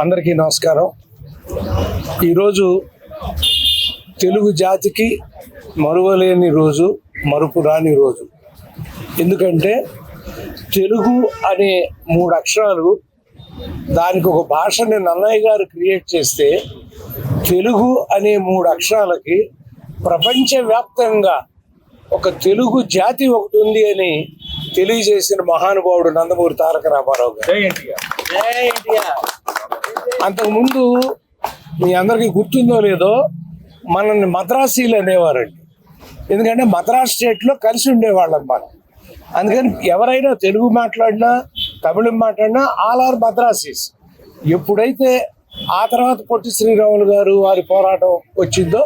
అందరికీ నమస్కారం. ఈరోజు తెలుగు జాతికి మరువలేని రోజు, మరుపు రాని రోజు. ఎందుకంటే తెలుగు అనే 3 అక్షరాలు, దానికి ఒక భాషని నన్నయ్య గారు క్రియేట్ చేస్తే తెలుగు అనే 3 అక్షరాలకి ప్రపంచవ్యాప్తంగా ఒక తెలుగు జాతి ఒకటి ఉంది అని తెలియజేసిన మహానుభావుడు నందమూరి తారక రామారావు గారు. అంతకుముందు మీ అందరికీ గుర్తుందో లేదో, మనల్ని మద్రాసీలు అనేవారండి. ఎందుకంటే మద్రాస్ స్టేట్లో కలిసి ఉండేవాళ్ళం మనం. అందుకని ఎవరైనా తెలుగు మాట్లాడినా, తమిళం మాట్లాడినా ఆల్ ఆర్ మద్రాసీస్. ఎప్పుడైతే ఆ తర్వాత పొట్టి శ్రీరాములు గారు వారి పోరాటం వచ్చిందో,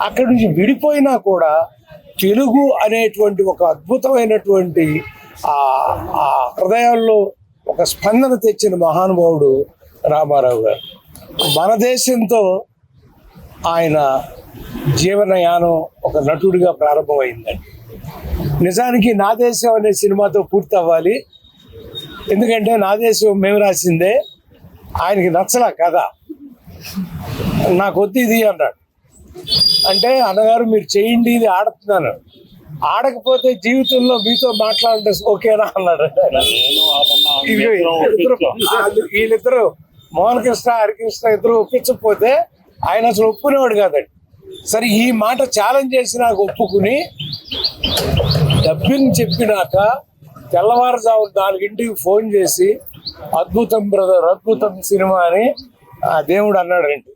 అక్కడి నుంచి విడిపోయినా కూడా తెలుగు అనేటువంటి ఒక అద్భుతమైనటువంటి ఆ హృదయాల్లో ఒక స్పందన తెచ్చిన మహానుభావుడు రామారావు గారు. మన దేశంతో ఆయన జీవనయానం ఒక నటుడిగా ప్రారంభమైందండి. నిజానికి నా దేశం అనే సినిమాతో పూర్తి అవ్వాలి. ఎందుకంటే నా దేశం మేము రాసిందే. ఆయనకి నచ్చల కథ, నాకు వద్దు ఇది అన్నాడు. అంటే అన్నగారు మీరు చేయండి, ఇది ఆడుతున్నాను, ఆడకపోతే జీవితంలో మీతో మాట్లాడడం ఓకేనా అన్నాడు. వీళ్ళిద్దరు మోహన్ కృష్ణ, హరికృష్ణ ఇద్దరు ఒప్పించకపోతే ఆయన అసలు ఒప్పుకునేవాడు కాదండి. సరే ఈ మాట ఛాలెంజ్ చేసి నాకు ఒప్పుకుని డబ్బింగ్ చెప్పినాక తెల్లవారుజాము 4 ఫోన్ చేసి అద్భుతం బ్రదర్, అద్భుతం సినిమా అని ఆ దేవుడు అన్నాడండి.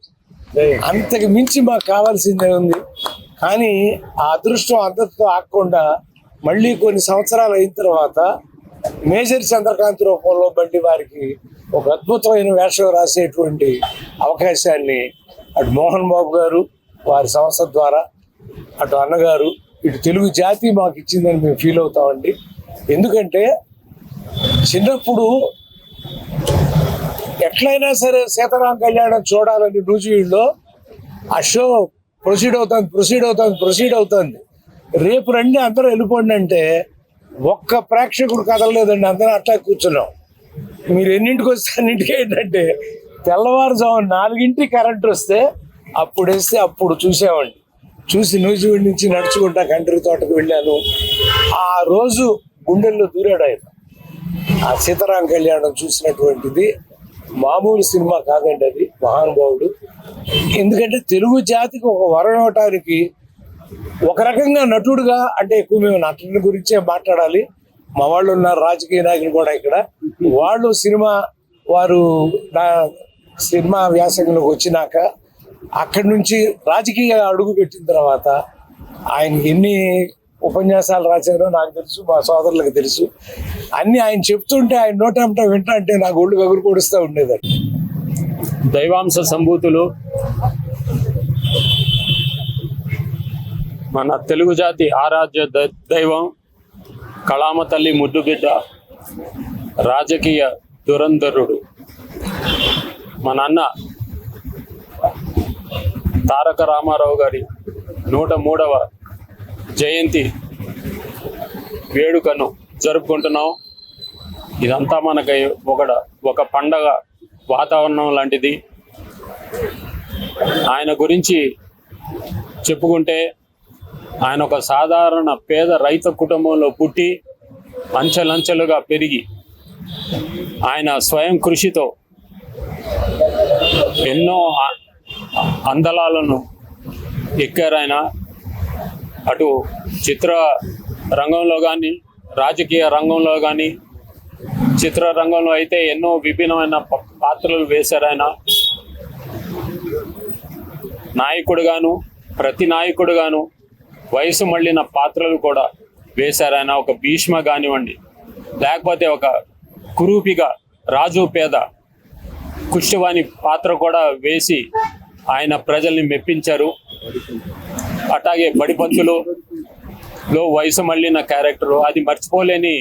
అంతకు మించి మాకు కావాల్సిందే ఉంది. కానీ ఆ అదృష్టం అంతటితో ఆగకుండా మళ్ళీ కొన్ని సంవత్సరాలు అయిన తర్వాత మేజర్ చంద్రకాంత్ రూపంలో బండి వారికి ఒక అద్భుతమైన వేషం రాసేటువంటి అవకాశాన్ని అటు మోహన్ బాబు గారు వారి సంస్థ ద్వారా, అటు అన్నగారు, ఇటు తెలుగు జాతి మాకు ఇచ్చిందని మేము ఫీల్ అవుతామండి. ఎందుకంటే చిన్నప్పుడు ఎట్లయినా సరే సీతారాం కళ్యాణం చూడాలని నూజివీడులో ఆ షో ప్రొసీడ్ అవుతుంది. రేపు రండి అందరూ వెళ్ళిపోండి అంటే ఒక్క ప్రేక్షకుడు కదలలేదండి. అందరూ అట్లా కూర్చున్నాం. మీరు ఎన్నింటికి వస్తే అన్నింటికి ఏంటంటే తెల్లవారుజాము 4 కరెంట్ వస్తే అప్పుడు వేస్తే అప్పుడు చూసామండి. చూసి నూజివీడి నుంచి నడుచుకుంటా కంట్రీ తోటకు వెళ్ళాను. ఆ రోజు గుండెల్లో దూరాడు ఆయన. ఆ సీతారాం కళ్యాణం చూసినటువంటిది మామూలు సినిమా కాదండి, అది మహానుభావుడు. ఎందుకంటే తెలుగు జాతికి ఒక వరం ఇవ్వటానికి ఒక రకంగా నటుడుగా, అంటే ఎక్కువ మేము నటుని గురించే మాట్లాడాలి. మా వాళ్ళు ఉన్నారు, రాజకీయ నాయకులు కూడా ఇక్కడ. వాళ్ళు వారు సినిమా వ్యాసంగంలోకి వచ్చినాక అక్కడి నుంచి రాజకీయ అడుగు పెట్టిన తర్వాత ఆయన ఎన్ని ఉపన్యాసాలు రాశారో నాకు తెలుసు, మా సోదరులకు తెలుసు. అన్ని ఆయన చెప్తుంటే ఆయన నోటంట వింటా అంటే నాకు ఒళ్ళు గగురు పొడుస్తూ ఉండేదండి. దైవాంశ సంభూతులు, మన తెలుగు జాతి ఆరాధ్య దైవం, కళామ తల్లి ముద్దుబిడ్డ, రాజకీయ దురంధరుడు మన అన్న తారక రామారావు గారి 103వ జయంతి వేడుకను జరుపుకుంటున్నాం. ఇదంతా మనకి ఒక పండగ వాతావరణం లాంటిది. ఆయన గురించి చెప్పుకుంటే ఆయన ఒక సాధారణ పేద రైతు కుటుంబంలో పుట్టి అంచెలంచెలుగా పెరిగి ఆయన స్వయం కృషితో ఎన్నో అందలాలను ఎక్కారు. ఆయన అటు చిత్ర రంగంలో కానీ, రాజకీయ రంగంలో కానీ, చిత్రరంగంలో అయితే ఎన్నో విభిన్నమైన పాత్రలు వేశారు. ఆయన నాయకుడుగాను, ప్రతి నాయకుడుగాను వయసు మళ్ళిన పాత్రలు కూడా వేశారు. ఆయన ఒక భీష్మ కానివ్వండి, లేకపోతే ఒక కురూపిగా రాజు పేద కుష్టివాణి పాత్ర కూడా వేసి ఆయన ప్రజల్ని మెప్పించారు. అట్లాగే బడిపంతులో వయసు మళ్ళిన క్యారెక్టరు, అది మర్చిపోలేని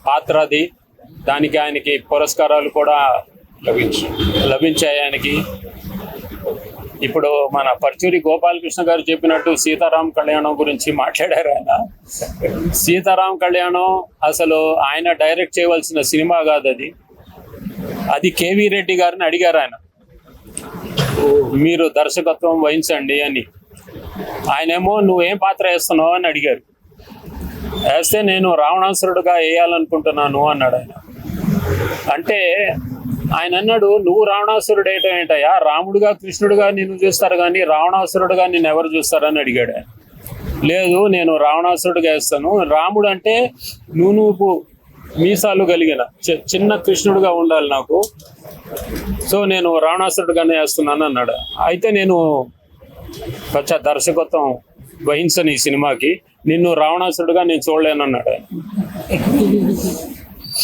పాత్ర. అది దానికి ఆయనకి పురస్కారాలు కూడా లభించాయి ఆయనకి. ఇప్పుడు మన పర్చూరి గోపాలకృష్ణ గారు చెప్పినట్టు సీతారాం కళ్యాణం గురించి మాట్లాడారు ఆయన. సీతారాం కళ్యాణం అసలు ఆయన డైరెక్ట్ చేయవలసిన సినిమా కాదు అది. అది కేవీ రెడ్డి గారిని అడిగారు ఆయన, మీరు దర్శకత్వం వహించండి అని. ఆయనేమో నువ్వేం పాత్ర వేస్తున్నావు అని అడిగారు. వేస్తే నేను రావణాసురుడుగా వేయాలనుకుంటున్నాను అన్నాడు ఆయన. అంటే ఆయన అన్నాడు, నువ్వు రావణాసురుడు ఏంటయ్యా, రాముడుగా కృష్ణుడుగా నిన్ను చూస్తారు కానీ రావణాసురుడుగా నిన్ను ఎవరు చూస్తారని అడిగాడు ఆయన. లేదు, నేను రావణాసురుడుగా వేస్తాను. రాముడు అంటే నువ్వు మీసాలు కలిగిన చిన్న కృష్ణుడుగా ఉండాలి నాకు, సో నేను రావణాసురుడుగానే వేస్తున్నాను అన్నాడు. అయితే నేను దర్శకత్వం వహించను ఈ సినిమాకి, నిన్ను రావణాసురుడుగా నేను చూడలేనన్నాడు ఆయన.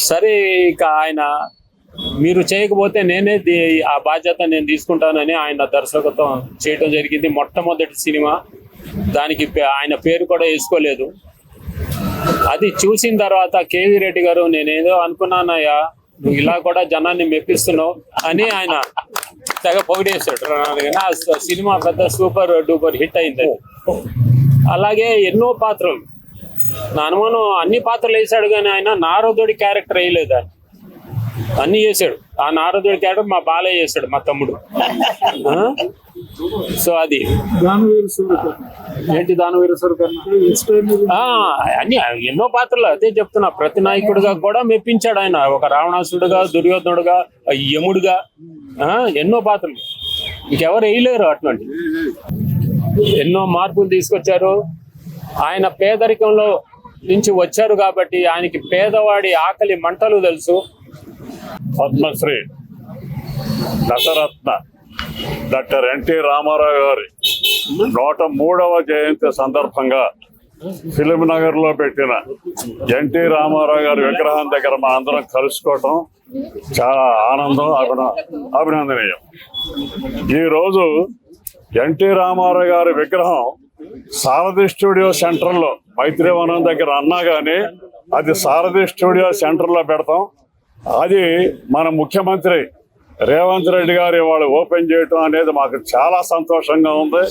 సరే, ఇక ఆయన మీరు చేయకపోతే నేనే ఆ బాధ్యత నేను తీసుకుంటానని ఆయన దర్శకత్వం చేయటం జరిగింది. మొట్టమొదటి సినిమా, దానికి ఆయన పేరు కూడా వేసుకోలేదు. అది చూసిన తర్వాత కేవీ రెడ్డి గారు, నేనేదో అనుకున్నానయ్యా, నువ్వు ఇలా కూడా జనాన్ని మెప్పిస్తున్నావు అని ఆయన తెగ పొగిడేశాడు. ఆ సినిమా పెద్ద సూపర్ డూపర్ హిట్ అయింది. అలాగే ఎన్నో పాత్రలు, నా అనుమానం అన్ని పాత్రలు వేసాడు కానీ ఆయన నారదుడి క్యారెక్టర్ వేయలేదు. ఆయన అన్ని చేశాడు. ఆ నారదుడి క్యారెక్టర్ మా బాలయ్య చేశాడు, మా తమ్ముడు. సో అది ఏంటి దానవీర అన్ని ఎన్నో పాత్రలు. అదే చెప్తున్నా, ప్రతి నాయకుడిగా కూడా మెప్పించాడు ఆయన. ఒక రావణాసుడుగా, దుర్యోధనుడుగా, యముడుగా, ఎన్నో పాత్రలు ఇంకెవరు వేయలేరు. అటువంటి ఎన్నో మార్పులు తీసుకొచ్చారు. ఆయన పేదరికంలో నుంచి వచ్చారు కాబట్టి ఆయనకి పేదవాడి ఆకలి మంటలు తెలుసు. పద్మశ్రీ నటరత్న డాక్టర్ ఎన్టీ రామారావు గారి 103వ జయంతి సందర్భంగా ఫిలిం నగర్ లో పెట్టిన ఎన్టీ రామారావు గారి విగ్రహం దగ్గర మా అందరం కలుసుకోవటం చాలా ఆనందం, అభినందనీయం. ఈరోజు ఎన్టీ రామారావు గారి విగ్రహం సారథి స్టూడియో సెంటర్ లో మైత్రివనం దగ్గర అన్నా గానీ అది సారథి స్టూడియో సెంటర్ లో పెడతాం. అది మన ముఖ్యమంత్రి రేవంత్ రెడ్డి గారు ఇవాళ ఓపెన్ చేయటం అనేది మాకు చాలా సంతోషంగా ఉంది.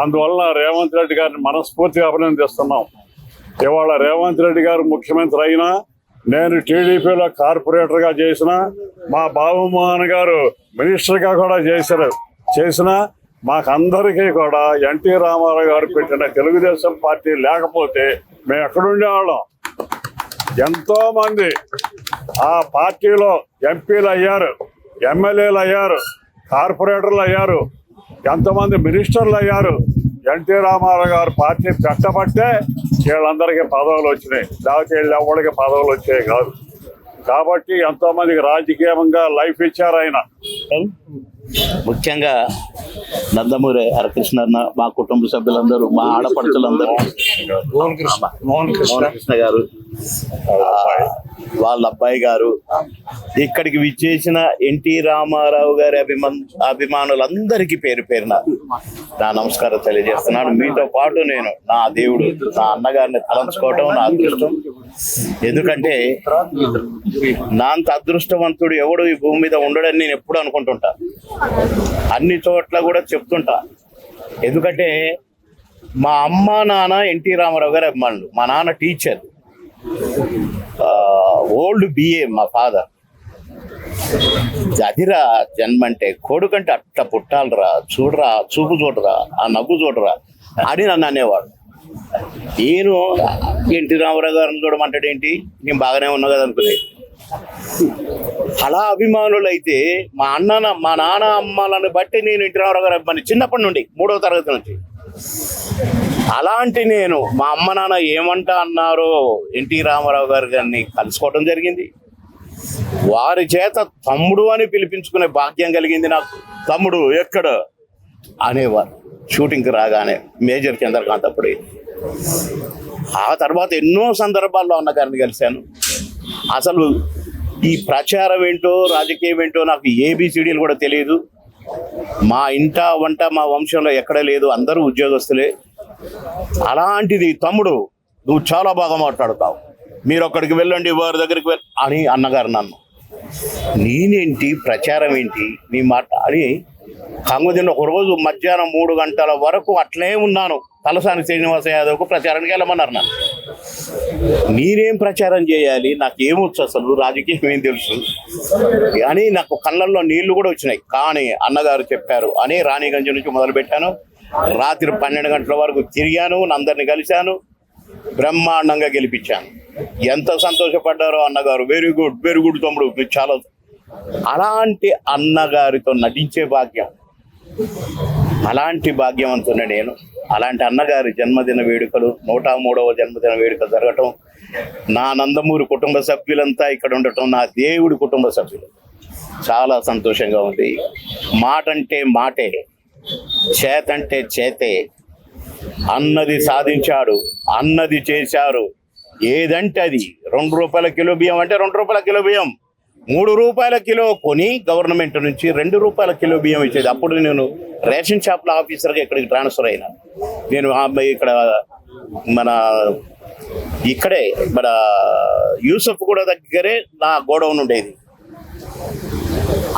అందువలన రేవంత్ రెడ్డి గారిని మనస్ఫూర్తిగా అభినందిస్తున్నాం. ఇవాళ రేవంత్ రెడ్డి గారు ముఖ్యమంత్రి అయినా, నేను టీడీపీలో కార్పొరేటర్గా చేసిన, మా బాబుమోహన్ గారు మినిస్టర్గా కూడా చేసిన మాకందరికీ కూడా ఎన్టీ రామారావు గారు పెట్టిన తెలుగుదేశం పార్టీ లేకపోతే మేము ఎక్కడుండేవాళ్ళం. ఎంతో మంది ఆ పార్టీలో ఎంపీలు అయ్యారు, ఎమ్మెల్యేలు అయ్యారు, కార్పొరేటర్లు అయ్యారు, ఎంతమంది మినిస్టర్లు అయ్యారు. ఎన్టీ రామారావు గారు పార్టీ పెట్టబట్టే వీళ్ళందరికీ పదవులు వచ్చినాయి, లేకపోతే వీళ్ళు ఎవరికి పదవులు వచ్చాయి కాదు. కాబట్టి ఎంతో మందికి రాజకీయంగా లైఫ్ ఇచ్చారు ఆయన. ముఖ్యంగా నందమూరి హరకృష్ణ, మా కుటుంబ సభ్యులందరూ, మా ఆడపడుచులందరూ, మోహన్ కృష్ణ గారు, వాళ్ళ అబ్బాయి గారు, ఇక్కడికి విచ్చేసిన ఎన్టీ రామారావు గారి అభిమానులందరికీ పేరు పేరున నా నమస్కారం తెలియజేస్తున్నాను. మీతో పాటు నేను నా దేవుడు, నా అన్నగారిని తలంచుకోవటం నా అదృష్టం. ఎందుకంటే నా అంత అదృష్టవంతుడు ఎవడు ఈ భూమి మీద ఉండడని నేను ఎప్పుడు అనుకుంటుంటా. అన్ని చోట్ల కూడా చెప్తుంటా, ఎందుకంటే మా అమ్మ నాన్న ఎన్టీ రామారావు గారు అభిమానులు. మా నాన్న టీచర్, ఓల్డ్ బిఏ మా ఫాదర్. అదిరా జన్మంటే, కొడుకంటే అట్ట పుట్టాలరా, చూడరా, చూపు చూడరా, ఆ నవ్వు చూడరా అని నన్ను అనేవాడు. నేను ఎన్టీ రామారావు గారిని చూడమంటాడు ఏంటి, నేను బాగానే ఉన్నా కదా అనుకునేది. అలా అభిమానులు అయితే మా నాన్న అమ్మాలని బట్టి నేను ఎన్టీ రామారావు గారు అభిమాని చిన్నప్పటి నుండి, 3వ తరగతి నుంచి. అలాంటి నేను మా అమ్మ నాన్న ఏమంటా అన్నారో ఎన్టీ రామారావు గారిని కలుసుకోవడం జరిగింది. వారి చేత తమ్ముడు అని పిలిపించుకునే భాగ్యం కలిగింది నాకు. తమ్ముడు ఎక్కడ అనేవారు షూటింగ్కి రాగానే, మేజర్ చంద్రకాంత్ అప్పుడు. ఆ తర్వాత ఎన్నో సందర్భాల్లో అన్నగారిని కలిశాను. అసలు ఈ ప్రచారం ఏంటో, రాజకీయం ఏంటో నాకు ఏబిసిడీలు కూడా తెలియదు. మా ఇంట వంట మా వంశంలో ఎక్కడ లేదు, అందరూ ఉద్యోగస్తులే. అలాంటిది తమ్ముడు నువ్వు చాలా బాగా మాట్లాడతావు, మీరు అక్కడికి వెళ్ళండి, వారి దగ్గరికి అని అన్నగారు నన్ను. నేనేంటి ప్రచారం ఏంటి నీ మాట అని కంగుదిన్న ఒకరోజు మధ్యాహ్నం 3 గంటల వరకు అట్లే ఉన్నాను. తలసాని శ్రీనివాస యాదవ్కు ప్రచారానికి వెళ్ళమన్నారు నన్ను. నేనేం ప్రచారం చేయాలి, నాకేమొచ్చు, అసలు రాజకీయం ఏం తెలుసు అని నాకు కళ్ళల్లో నీళ్లు కూడా వచ్చినాయి. కానీ అన్నగారు చెప్పారు అని రాణిగంజ్ నుంచి మొదలుపెట్టాను. రాత్రి 12 గంటల వరకు తిరిగాను, అందరిని కలిశాను, బ్రహ్మాండంగా గెలిపించాను. ఎంత సంతోషపడ్డారో అన్నగారు. వెరీ గుడ్ తమ్ముడు, మీరు చాలా. అలాంటి అన్నగారితో నటించే భాగ్యం, అలాంటి భాగ్యవంతున్నా నేను. అలాంటి అన్నగారి జన్మదిన వేడుకలు, 103వ జన్మదిన వేడుక జరగటం, నా నందమూరి కుటుంబ సభ్యులంతా ఇక్కడ ఉండటం, నా దేవుడి కుటుంబ సభ్యులు, చాలా సంతోషంగా ఉంది. మాట అంటే మాటే, చేతంటే చేతే. అన్నది సాధించాడు, అన్నది చేశారు. ఏదంటే అది. 2 రూపాయల కిలో బియ్యం అంటే 2 రూపాయల కిలో బియ్యం, 3 రూపాయల కిలో కొని గవర్నమెంట్ నుంచి 2 రూపాయల కిలో బియ్యం ఇచ్చేది. అప్పుడు నేను రేషన్ షాప్లో ఆఫీసర్గా ఇక్కడికి ట్రాన్స్ఫర్ అయినా. నేను ఇక్కడ ఇక్కడే మన యూసఫ్ కూడా దగ్గరే నా గోడౌన్ ఉండేది.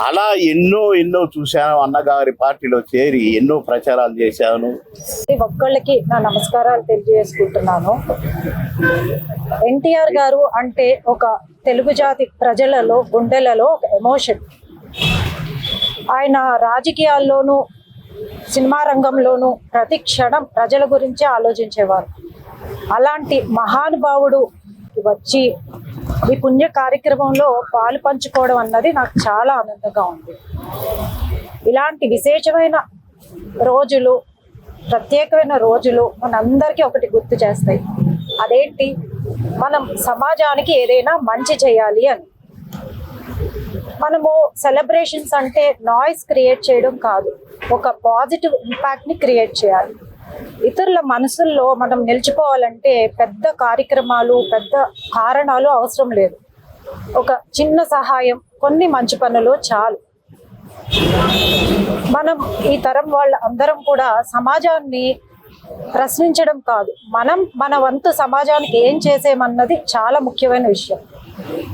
అలా ఎన్నో చూశాను. అన్నగారి పార్టీలో చేరి ఎన్నో ప్రచారాలు చేశాను. ఒక్కళ్ళకి నా నమస్కారాలు తెలియజేసుకుంటున్నాను. ఎన్టీఆర్ గారు అంటే ఒక తెలుగు జాతి ప్రజలలో, గుండెలలో ఒక ఎమోషన్. ఆయన రాజకీయాల్లోనూ సినిమా రంగంలోనూ ప్రతి క్షణం ప్రజల గురించి ఆలోచించేవారు. అలాంటి మహానుభావుడు వచ్చి ఈ పుణ్య కార్యక్రమంలో పాలు పంచుకోవడం అన్నది నాకు చాలా ఆనందంగా ఉంది. ఇలాంటి విశేషమైన రోజులు, ప్రత్యేకమైన రోజులు మనందరికీ ఒకటి గుర్తు చేస్తాయి. అదేంటి, మనం సమాజానికి ఏదైనా మంచి చేయాలి అని. మనము సెలబ్రేషన్స్ అంటే నాయిస్ క్రియేట్ చేయడం కాదు, ఒక పాజిటివ్ ఇంపాక్ట్ని క్రియేట్ చేయాలి. ఇతరుల మనసుల్లో మనం నిలిచిపోవాలంటే పెద్ద కార్యక్రమాలు, పెద్ద కారణాలు అవసరం లేదు. ఒక చిన్న సహాయం, కొన్ని మంచి పనులు చాలు. మనం ఈ తరం వాళ్ళ అందరం కూడా సమాజాన్ని ప్రశ్నించడం కాదు, మనం మన వంతు సమాజానికి ఏం చేసేమన్నది చాలా ముఖ్యమైన విషయం.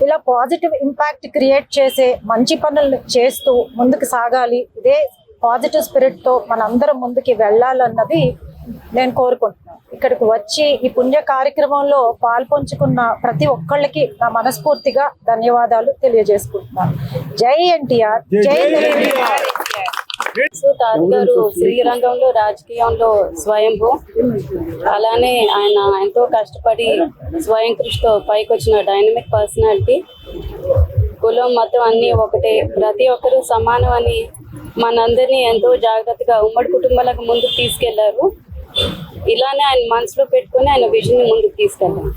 ఇలా పాజిటివ్ ఇంపాక్ట్ క్రియేట్ చేసే మంచి పనులు చేస్తూ ముందుకు సాగాలి. ఇదే పాజిటివ్ స్పిరిట్తో మనందరం ముందుకి వెళ్ళాలన్నది నేను కోరుకుంటున్నాను. ఇక్కడికి వచ్చి ఈ పుణ్య కార్యక్రమంలో పాల్పంచుకున్న ప్రతి ఒక్కళ్ళకి నా మనస్ఫూర్తిగా ధన్యవాదాలు తెలియజేసుకుంటున్నాను. జై ఎన్టీఆర్, జై ఎన్టీఆర్. తాతగారు శ్రీరంగంలో రాజకీయంలో స్వయంభూ, అలానే ఆయన ఎంతో కష్టపడి స్వయం కృషితో పైకి వచ్చిన డైనమిక్ పర్సనాలిటీ. కులం మతం అన్నీ ఒకటే, ప్రతి ఒక్కరూ సమానం అని మనందరినీ ఎంతో జాగ్రత్తగా ఉమ్మడి కుటుంబాలకు ముందుకు తీసుకెళ్లారు. ఇలానే ఆయన మనసులో పెట్టుకుని ఆయన విజన్ ని ముందుకు తీసుకెళ్ళారు.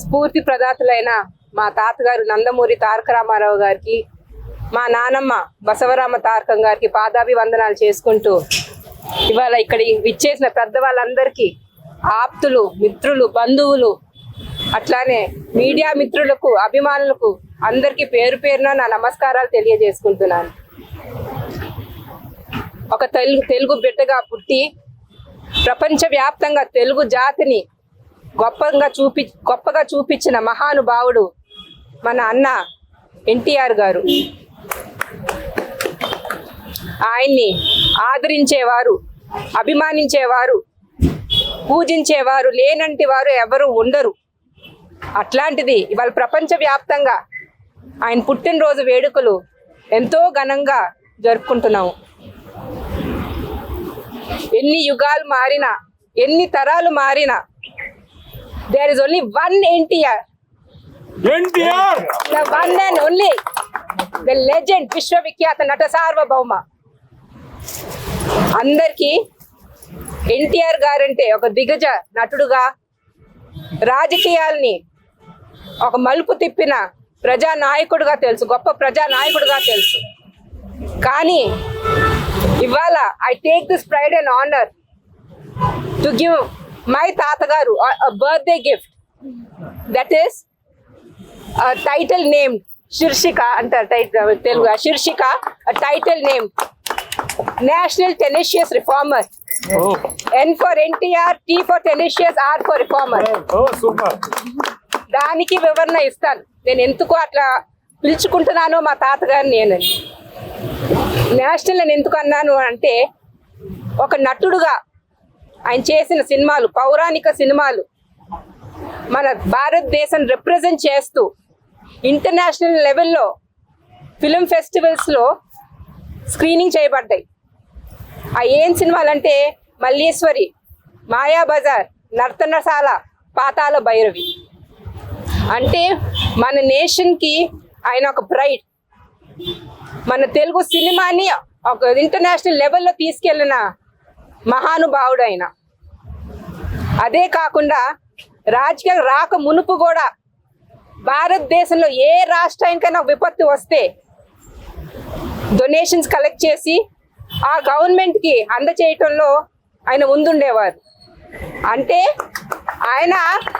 స్ఫూర్తి ప్రదాతలైన మా తాతగారు నందమూరి తారక రామారావు గారికి, మా నానమ్మ బసవరామ తారకం గారికి పాదాభివందనాలు చేసుకుంటూ, ఇవాళ ఇక్కడ విచ్చేసిన పెద్దవాళ్ళందరికీ, ఆప్తులు, మిత్రులు, బంధువులు, అట్లానే మీడియా మిత్రులకు, అభిమానులకు అందరికీ పేరు పేరున నా నమస్కారాలు తెలియజేసుకుంటున్నాను. ఒక తెలుగు బిడ్డగా పుట్టి ప్రపంచవ్యాప్తంగా తెలుగు జాతిని గొప్పగా చూపించిన మహానుభావుడు మన అన్న ఎన్టీఆర్ గారు. ఆయన్ని ఆదరించేవారు, అభిమానించేవారు, పూజించేవారు లేనంటి వారు ఎవరు ఉండరు. అట్లాంటిది ఇవాళ ప్రపంచవ్యాప్తంగా ఆయన పుట్టినరోజు వేడుకలు ఎంతో ఘనంగా జరుపుకుంటున్నాము. ఎన్ని యుగాలు మారినా, ఎన్ని తరాలు మారినా, there is only one NTR, the one and only, the legend, విశ్వవిఖ్యాత నట సార్వభౌమ. అందరికీ ఎన్టీఆర్ గారంటే ఒక దిగ్గజ నటుడుగా, రాజకీయాల్ని ఒక మలుపు తిప్పిన ప్రజానాయకుడుగా తెలుసు, గొప్ప ప్రజానాయకుడుగా తెలుసు. కానీ ఇవాళ I take this pride and honour to give my తాతగారు birthday gift, that is title name శీర్షిక అంటారు తెలుగు, శీర్షిక title name national tenacious reformer. N for NTR, T for tenacious, R for reformer. దానికి వివరణ ఇస్తాను. నేను ఎందుకు అట్లా పిలుచుకుంటున్నానో మా తాతగారిని నేనని. నేషనల్ అని ఎందుకు అన్నాను అంటే, ఒక నటుడుగా ఆయన చేసిన సినిమాలు, పౌరాణిక సినిమాలు మన భారతదేశం రిప్రజెంట్ చేస్తూ ఇంటర్నేషనల్ లెవెల్లో ఫిలిం ఫెస్టివల్స్లో స్క్రీనింగ్ చేయబడ్డాయి. ఆ ఏం సినిమాలంటే మల్లీశ్వరి, మాయాబజార్, నర్తనశాల, పాతాళ భైరవి. అంటే మన నేషన్కి ఆయన ఒక ప్రైడ్. మన తెలుగు సినిమాని ఒక ఇంటర్నేషనల్ లెవెల్లో తీసుకెళ్ళిన మహానుభావుడు ఆయన. అదే కాకుండా రాజకీయ రాక మునుపు కూడా భారతదేశంలో ఏ రాష్ట్రానికైనా విపత్తు వస్తే డొనేషన్స్ కలెక్ట్ చేసి ఆ గవర్నమెంట్కి అందచేయటంలో ఆయన ముందుండేవారు. అంటే ఆయన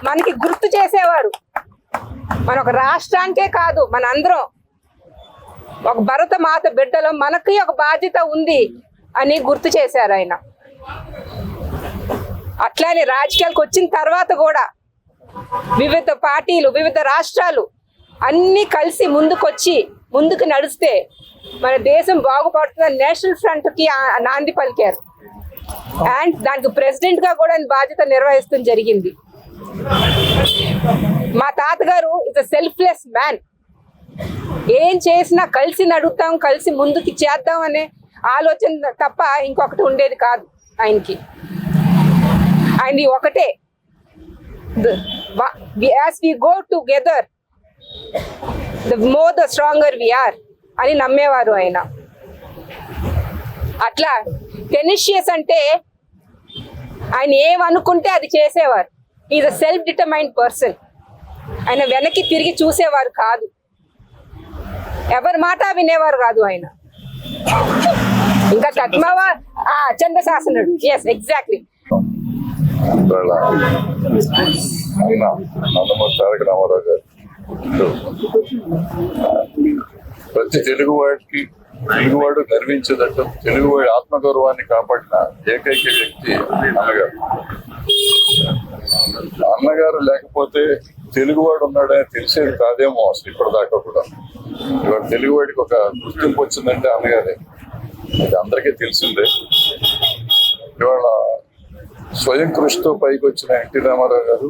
మనకి గుర్తు చేసేవారు, మన ఒక రాష్ట్రానికే కాదు, మన అందరం ఒక భరత మాత బిడ్డలో మనకి ఒక బాధ్యత ఉంది అని గుర్తు చేశారు ఆయన. అట్లానే రాజకీయాలకు వచ్చిన తర్వాత కూడా వివిధ పార్టీలు, వివిధ రాష్ట్రాలు అన్నీ కలిసి ముందుకు నడిస్తే మన దేశం బాగుపడుతుందని నేషనల్ ఫ్రంట్కి నాంది పలికారు. అండ్ దానికి ప్రెసిడెంట్గా కూడా బాధ్యత నిర్వహిస్తూ జరిగింది. మా తాతగారు ఇస్ అ సెల్ఫ్లెస్ మ్యాన్. ఏం చేసినా కలిసి నడుగుతాం, కలిసి ముందుకు చేద్దాం అనే ఆలోచన తప్ప ఇంకొకటి ఉండేది కాదు ఆయనకి. ఆయనది ఒకటే, as we go together, the more the stronger we are అని నమ్మేవారు ఆయన. అట్లా టెనిషియస్ అంటే ఆయన ఏమనుకుంటే అది చేసేవారు. Is a self determined person. ఆయన వెనక్కి తిరిగి చూసేవారు కాదు, ఎవరి మాట వినేవారు కాదు ఆయన. ఇంకా తత్మవా చంద్రశాసనుడు, ఎస్ ఎగ్జాక్ట్లీ. నందమూరి తారక రామారావు గారు ప్రతి తెలుగువాడు గర్వించేటట్టు తెలుగువాడి ఆత్మగౌరవాన్ని కాపాడిన ఏకైక వ్యక్తి అన్నగారు. అన్నగారు లేకపోతే తెలుగువాడు ఉన్నాడని తెలిసేది కాదేమో అసలు ఇప్పటిదాకా కూడా. ఇవాళ తెలుగువాడికి ఒక గుర్తింపు వచ్చిందంటే అన్నగారే, అది అందరికీ తెలిసిందే. ఇవాళ స్వయం కృషితో పైకి వచ్చిన ఎన్టీ రామారావు గారు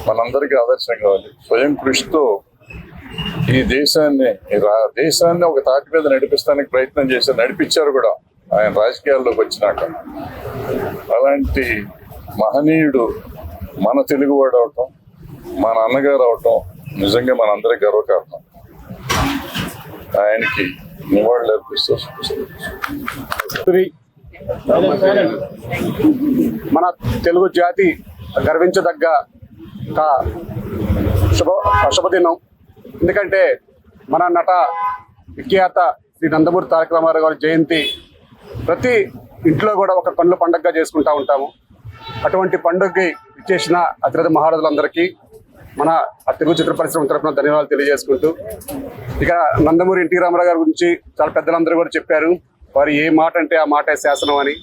మనందరికీ ఆదర్శం కావాలి. స్వయం కృషితో ఈ దేశాన్ని ఒక తాటి మీద నడిపిస్తానికి ప్రయత్నం చేశారు, నడిపించారు కూడా ఆయన రాజకీయాల్లోకి వచ్చినాక. అలాంటి మహనీయుడు మన తెలుగువాడు అవటం, మన అన్నగారు అవటం నిజంగా మనందరికీ గర్వకారణం. ఆయనకి నివాళులు అర్పిస్తూ మన తెలుగు జాతి గర్వించదగ్గ శుభదినం. ఎందుకంటే మన నట విఖ్యాత శ్రీ నందమూరి తారక రామారావు గారి జయంతి ప్రతి ఇంట్లో కూడా ఒక కన్నుల పండుగగా చేసుకుంటూ ఉంటాము. అటువంటి పండుగకి ఇచ్చేసిన అతిరథ మహారాజులందరికీ మన తెలుగు చిత్ర పరిశ్రమ తరఫున ధన్యవాదాలు తెలియజేసుకుంటూ, ఇక నందమూరి ఎన్టీ రామారావు గారి గురించి చాలా పెద్దలందరూ కూడా చెప్పారు. వారు ఏ మాట అంటే ఆ మాటే శాసనం అని.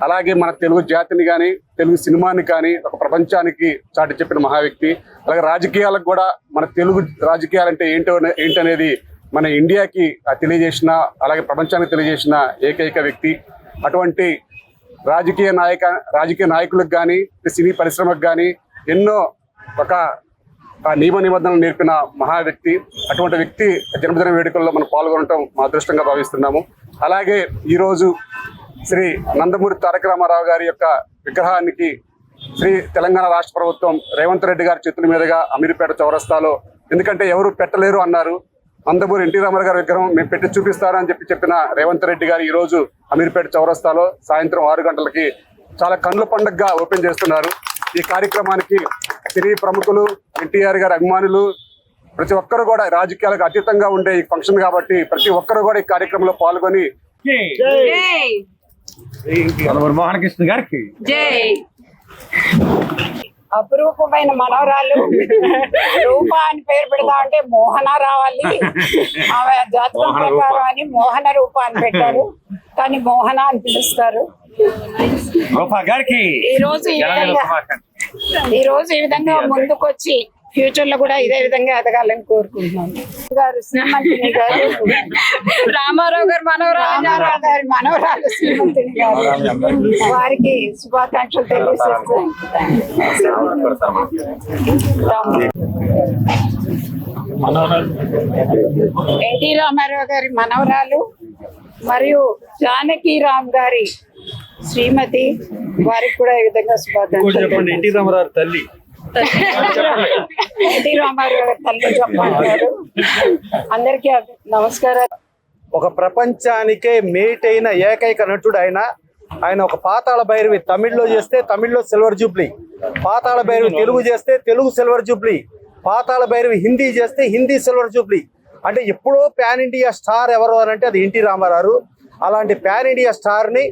అలాగే మన తెలుగు జాతిని కానీ తెలుగు సినిమాని కానీ ఒక ప్రపంచానికి చాటి చెప్పిన మహా వ్యక్తి. అలాగే రాజకీయాలకు కూడా మన తెలుగు రాజకీయాలు అంటే ఏంటనేది మన ఇండియాకి తెలియజేసిన, అలాగే ప్రపంచానికి తెలియజేసిన ఏకైక వ్యక్తి. అటువంటి రాజకీయ నాయకులకు కానీ, సినీ పరిశ్రమకు కానీ ఎన్నో ఒక నియమ నిబంధనలు నేర్పిన మహా వ్యక్తి. అటువంటి వ్యక్తి జన్మదిన వేడుకల్లో మనం పాల్గొనడం మా అదృష్టంగా భావిస్తున్నాము. అలాగే ఈరోజు శ్రీ నందమూరి తారక రామారావు గారి యొక్క విగ్రహానికి తెలంగాణ రాష్ట్ర ప్రభుత్వం రేవంత్ రెడ్డి గారి చేతుల మీదుగా అమీర్పేట చౌరస్తాలో, ఎందుకంటే ఎవరు పెట్టలేరు అన్నారు, నందమూరి ఎన్టీ రామారావు గారి విగ్రహం మేము పెట్టి చూపిస్తారని చెప్పిన రేవంత్ రెడ్డి గారు ఈరోజు అమీర్పేట చౌరస్తాలో సాయంత్రం 6 గంటలకి చాలా కన్నుల పండుగగా ఓపెన్ చేస్తున్నారు. ఈ కార్యక్రమానికి సినీ ప్రముఖులు, ఎన్టీఆర్ గారి అభిమానులు, ప్రతి ఒక్కరు కూడా రాజకీయాలకు అతీతంగా ఉండే ఈ ఫంక్షన్ కాబట్టి ప్రతి ఒక్కరు కూడా ఈ కార్యక్రమంలో పాల్గొని మోహనకృష్ణ గారికి అపురూపమైన మనవరాలు రూప అని పేరు పెడతా అంటే మోహన రావాలి, ఆమె జాతకం ప్రకారం అని మోహన రూప అని పెట్టారు, కానీ మోహన అని పిలుస్తారు. ఈ రోజు ఈ విధంగా ముందుకొచ్చి ఫ్యూచర్ లో కూడా ఇదే విధంగా ఎదగాలని కోరుకుంటున్నాను. గారు శ్రీమంతిని గారు, రామారావు గారు మనవరాలు శ్రీమంతిని గారు, వారికి శుభాకాంక్షలు తెలియజేస్తాను. ఎన్టీ రామారావు గారి మనవరాలు మరియు జానకీరామ్ గారి శ్రీమతి, వారికి కూడా ఈ విధంగా శుభాకాంక్షలు. ఎన్టీ రామారావు తల్లి ఎన్టీ రామారావు తల్లి చెప్పారు. అందరికీ నమస్కారాలు. ఒక ప్రపంచానికే మేట్ అయిన ఏకైక నటుడు ఆయన ఒక పాతాళ భైరవి తమిళ్లో చేస్తే తమిళ్లో సిల్వర్ జూబ్లీ, పాతాళ భైరవి తెలుగు చేస్తే తెలుగు సిల్వర్ జూబ్లీ, పాతాళ భైరవి హిందీ చేస్తే హిందీ సిల్వర్ జూబ్లీ. అంటే ఎప్పుడో పాన్ ఇండియా స్టార్ ఎవరు అని అంటే అది ఎన్టీ రామారావు. అలాంటి పాన్ ఇండియా స్టార్ని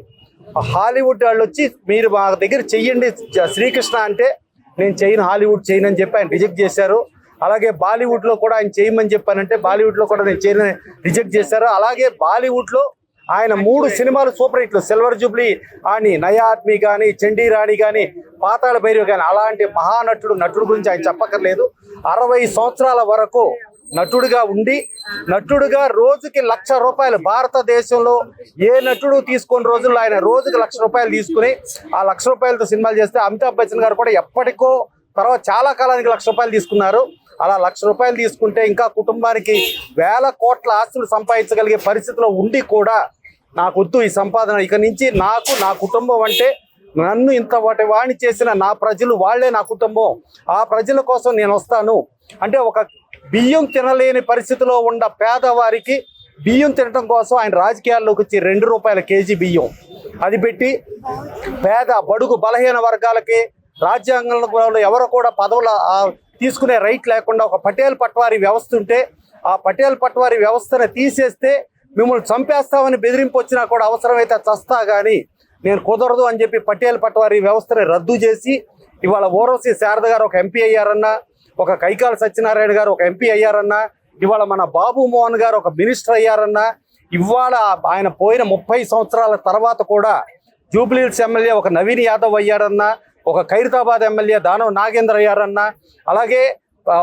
హాలీవుడ్ వాళ్ళు వచ్చి మీరు మా దగ్గర చెయ్యండి శ్రీకృష్ణ అంటే నేను చేయను, హాలీవుడ్ చేయను అని చెప్పి ఆయన రిజెక్ట్ చేశారు. అలాగే బాలీవుడ్లో కూడా ఆయన చేయమని చెప్పానంటే బాలీవుడ్లో కూడా నేను చేయను రిజెక్ట్ చేశారు. అలాగే బాలీవుడ్లో ఆయన 3 సినిమాలు సూపర్ హిట్లు, సిల్వర్ జూబ్లీ అని, నయాత్మి కానీ, చండీరాణి కానీ, పాతాళ భైరవి కానీ. అలాంటి నటుడు గురించి ఆయన చెప్పక్కర్లేదు. 60 సంవత్సరాల వరకు నటుడుగా ఉండి, నటుడుగా రోజుకి ₹1,00,000 భారతదేశంలో ఏ నటుడు తీసుకున్న రోజుల్లో ఆయన రోజుకి ₹1,00,000 తీసుకుని ఆ ₹1,00,000తో సినిమాలు చేస్తే అమితాబ్ బచ్చన్ గారు కూడా ఎప్పటికో తర్వాత చాలా కాలానికి ₹1,00,000 తీసుకున్నారు. అలా ₹1,00,000 తీసుకుంటే ఇంకా కుటుంబానికి వేల కోట్ల ఆస్తులు సంపాదించగలిగే పరిస్థితిలో ఉండి కూడా నాకొద్దు ఈ సంపాదన, ఇక నుంచి నాకు నా కుటుంబం అంటే నన్ను ఇంత వాణి చేసిన నా ప్రజలు వాళ్లే నా కుటుంబం, ఆ ప్రజల కోసం నేను వస్తాను అంటే ఒక బియ్యం తినలేని పరిస్థితిలో ఉన్న పేదవారికి బియ్యం తినడం కోసం ఆయన రాజకీయాల్లోకి వచ్చి ₹2 కేజీ బియ్యం అది పెట్టి పేద బడుగు బలహీన వర్గాలకి రాజ్యాంగంలో ఎవరు కూడా పదవులు తీసుకునే రైట్ లేకుండా ఒక పటేల్ పట్వారీ వ్యవస్థ ఉంటే ఆ పటేల్ పట్వారీ వ్యవస్థను తీసేస్తే మిమ్మల్ని చంపేస్తామని బెదిరింపు వచ్చినా కూడా అవసరమైతే చస్తా కానీ నేను కుదరదు అని చెప్పి పటేల్ పట్వారీ వ్యవస్థని రద్దు చేసి ఇవాళ ఓరవసి శారద గారు ఒక ఎంపీ అయ్యారన్నా, ఒక కైకాల సత్యనారాయణ గారు ఒక ఎంపీ అయ్యారన్నా, ఇవాళ మన బాబు మోహన్ గారు ఒక మినిస్టర్ అయ్యారన్నా, ఇవాళ ఆయన పోయిన 30 సంవత్సరాల తర్వాత కూడా జూబ్లీహిల్స్ ఎమ్మెల్యే ఒక నవీన్ యాదవ్ అయ్యారన్నా, ఒక ఖైరతాబాద్ ఎమ్మెల్యే దానవ్ నాగేంద్ర అయ్యారన్నా, అలాగే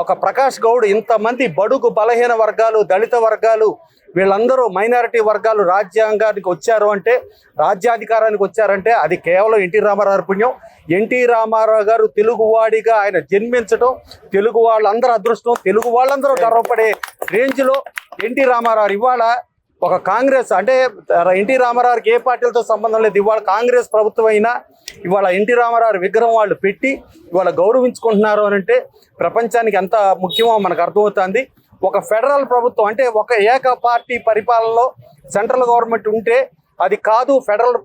ఒక ప్రకాష్ గౌడ్, ఇంతమంది బడుగు బలహీన వర్గాలు, దళిత వర్గాలు, వీళ్ళందరూ మైనారిటీ వర్గాలు రాజ్యాంగానికి వచ్చారు అంటే, రాజ్యాధికారానికి వచ్చారంటే అది కేవలం ఎన్టీ రామారావు పుణ్యం. ఎన్టీ రామారావు గారు తెలుగువాడిగా ఆయన జన్మించడం తెలుగు వాళ్ళందరూ అదృష్టం, తెలుగు వాళ్ళందరూ గర్వపడే రేంజ్లో ఎన్టీ రామారావు. ఇవాళ ఒక కాంగ్రెస్ అంటే ఎన్టీ రామారావుకి ఏ పార్టీలతో సంబంధం లేదు, ఇవాళ కాంగ్రెస్ ప్రభుత్వం అయినా ఇవాళ ఎన్టీ రామారావు విగ్రహం వాళ్ళు పెట్టి ఇవాళ గౌరవించుకుంటున్నారు అని అంటే ప్రపంచానికి ఎంత ముఖ్యమో మనకు అర్థమవుతుంది. ఒక ఫెడరల్ ప్రభుత్వం అంటే ఒక ఏక పార్టీ పరిపాలనలో సెంట్రల్ గవర్నమెంట్ ఉంటే అది కాదు, ఫెడరల్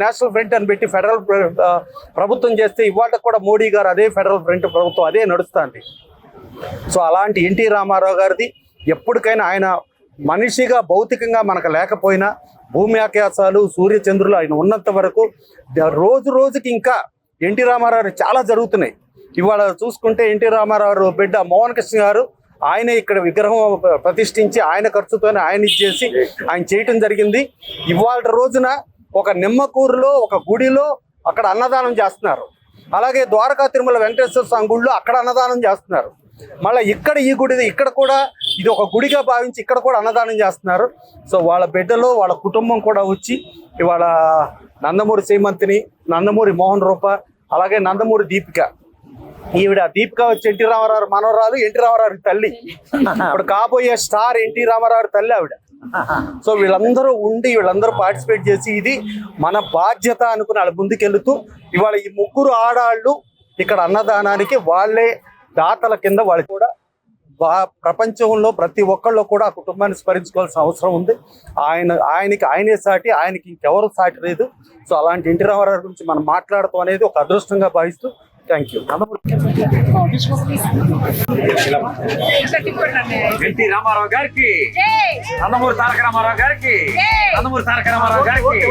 నేషనల్ ఫ్రంట్ అని పెట్టి ఫెడరల్ ప్రభుత్వం చేస్తే ఇవాళ కూడా మోడీ గారు అదే ఫెడరల్ ఫ్రంట్ ప్రభుత్వం అదే నడుస్తుంది. సో అలాంటి ఎన్టీ రామారావు గారిది ఎప్పటికైనా ఆయన మనిషిగా భౌతికంగా మనకు లేకపోయినా భూమి ఆకాశాలు సూర్యచంద్రులు ఆయన ఉన్నంత వరకు రోజు రోజుకి ఇంకా ఎన్టీ రామారావు చాలా జరుగుతున్నాయి. ఇవాళ చూసుకుంటే ఎన్టీ రామారావు బిడ్డ మోహన్ కృష్ణ గారు ఆయన ఇక్కడ విగ్రహం ప్రతిష్ఠించి ఆయన ఖర్చుతోనే ఆయన ఇచ్చేసి ఆయన చేయటం జరిగింది. ఇవాళ రోజున ఒక నిమ్మకూరులో ఒక గుడిలో అక్కడ అన్నదానం చేస్తున్నారు. అలాగే ద్వారకా తిరుమల వెంకటేశ్వర స్వామి గుడిలో అక్కడ అన్నదానం చేస్తున్నారు. మళ్ళీ ఇక్కడ ఈ గుడి ఇక్కడ కూడా ఇది ఒక గుడిగా భావించి ఇక్కడ కూడా అన్నదానం చేస్తున్నారు. సో వాళ్ళ బిడ్డలు వాళ్ళ కుటుంబం కూడా వచ్చి ఇవాళ నందమూరి శ్రీమంతిని, నందమూరి మోహన్ రూప, అలాగే నందమూరి దీపిక, ఈవిడ దీపిక వచ్చి ఎన్టీ రామారావు మనవరాలు, ఎన్టీ రామారావు తల్లి, ఇప్పుడు కాబోయే స్టార్ ఎన్టీ రామారావు తల్లి ఆవిడ. సో వీళ్ళందరూ ఉండి వీళ్ళందరూ పార్టిసిపేట్ చేసి ఇది మన బాధ్యత అనుకుని వాళ్ళ ముందుకెళ్తూ ఇవాళ ఈ ముగ్గురు ఆడాళ్ళు ఇక్కడ అన్నదానానికి వాళ్ళే దాతల కింద వాళ్ళు కూడా ప్రపంచంలో ప్రతి ఒక్కళ్ళు కూడా ఆ కుటుంబాన్ని స్మరించుకోవాల్సిన అవసరం ఉంది. ఆయనే సాటి, ఆయనకి ఇంకెవరు సాటి లేదు. సో అలాంటి ఎన్టీ రామారావు గురించి మనం మాట్లాడటం అనేది ఒక అదృష్టంగా భావిస్తూ థ్యాంక్ యూ. ఎన్టీ రామారావు గారికి, నందమూరి తారక రామారావు గారికి, నందమూరి తారక రామారావు గారికి.